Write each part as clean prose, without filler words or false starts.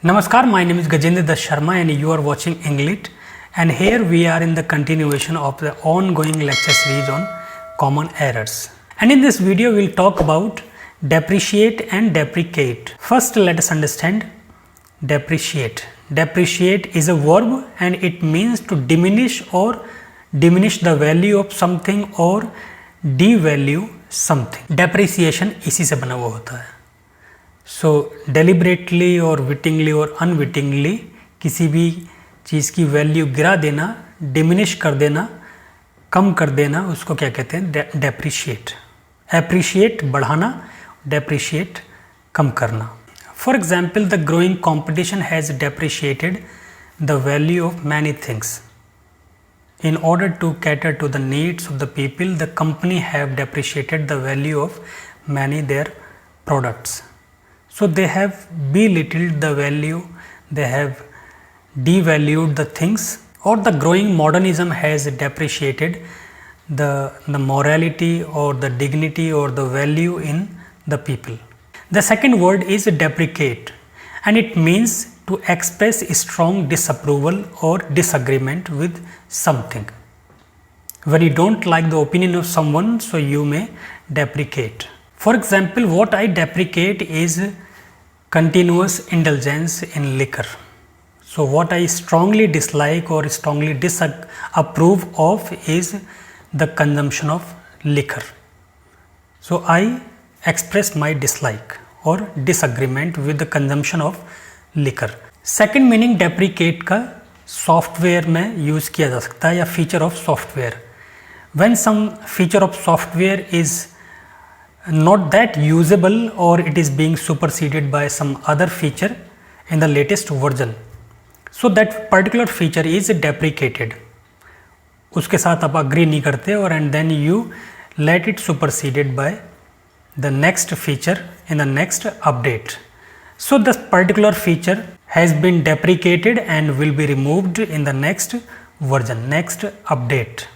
Namaskar, my name is Gajendra Das Sharma and you are watching English, and here we are in the continuation of the ongoing lecture series on common errors. And in this video we will talk about depreciate and deprecate. First let us understand depreciate. Depreciate is a verb and it means to diminish or diminish the value of something or devalue something. Depreciation इसी से बना हुआ होता है. सो deliberately और विटिंगली और unwittingly किसी भी चीज़ की वैल्यू गिरा देना, डिमिनिश कर देना, कम कर देना, उसको क्या कहते हैं? डेप्रिशिएट. एप्रिशिएट बढ़ाना, डेप्रिशिएट कम करना. For example the growing competition has depreciated the value of many things. In order to cater to the needs of the people, the company have depreciated the value of many their products. So they have belittled the value, they have devalued the things, or the growing modernism has depreciated the morality or the dignity or the value in the people. The second word is deprecate, and it means to express strong disapproval or disagreement with something. When you don't like the opinion of someone, so you may deprecate. For example, what I deprecate is continuous indulgence in liquor. So what I strongly dislike or strongly disapprove of is the consumption of liquor. So I express my dislike or disagreement with the consumption of liquor. Second meaning deprecate का software में use किया जा सकता है या feature of software. When some feature of software is not that usable or it is being superseded by some other feature in the latest version, so that particular feature is deprecated. उसके साथ आप agree नहीं करते और and then you let it superseded by the next feature in the next update. So this particular feature has been deprecated and will be removed in the next version, next update.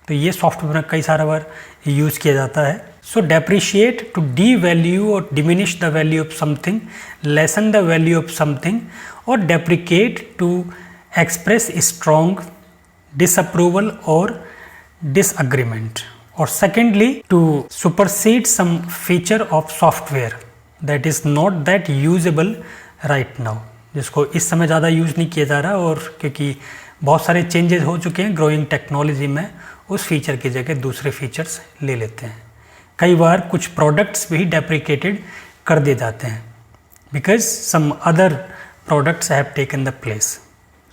तो ये software में कई सारा बार use किया जाता है. So depreciate to devalue or diminish the value of something, lessen the value of something, or deprecate to express strong disapproval or disagreement. Or secondly, to supersede some feature of software that is not that usable right now, जिसको इस समय ज़्यादा use नहीं किया जा रहा और क्योंकि बहुत सारे चेंजेस हो चुके हैं ग्रोइंग टेक्नोलॉजी में, उस फीचर की जगह दूसरे फीचर्स ले लेते हैं. कई बार कुछ प्रोडक्ट्स भी डेप्रिकेटेड कर दिए जाते हैं because some other products have taken the place.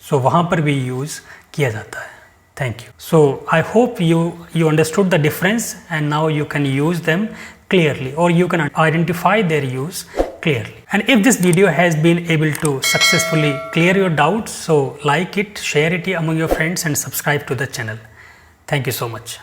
So वहाँ पर भी यूज़ किया जाता है. Thank you. So I hope you understood the difference and now you can use them clearly or you can identify their use clearly. And if this video has been able to successfully clear your doubts, so like it, share it among your friends and subscribe to the channel. Thank you so much.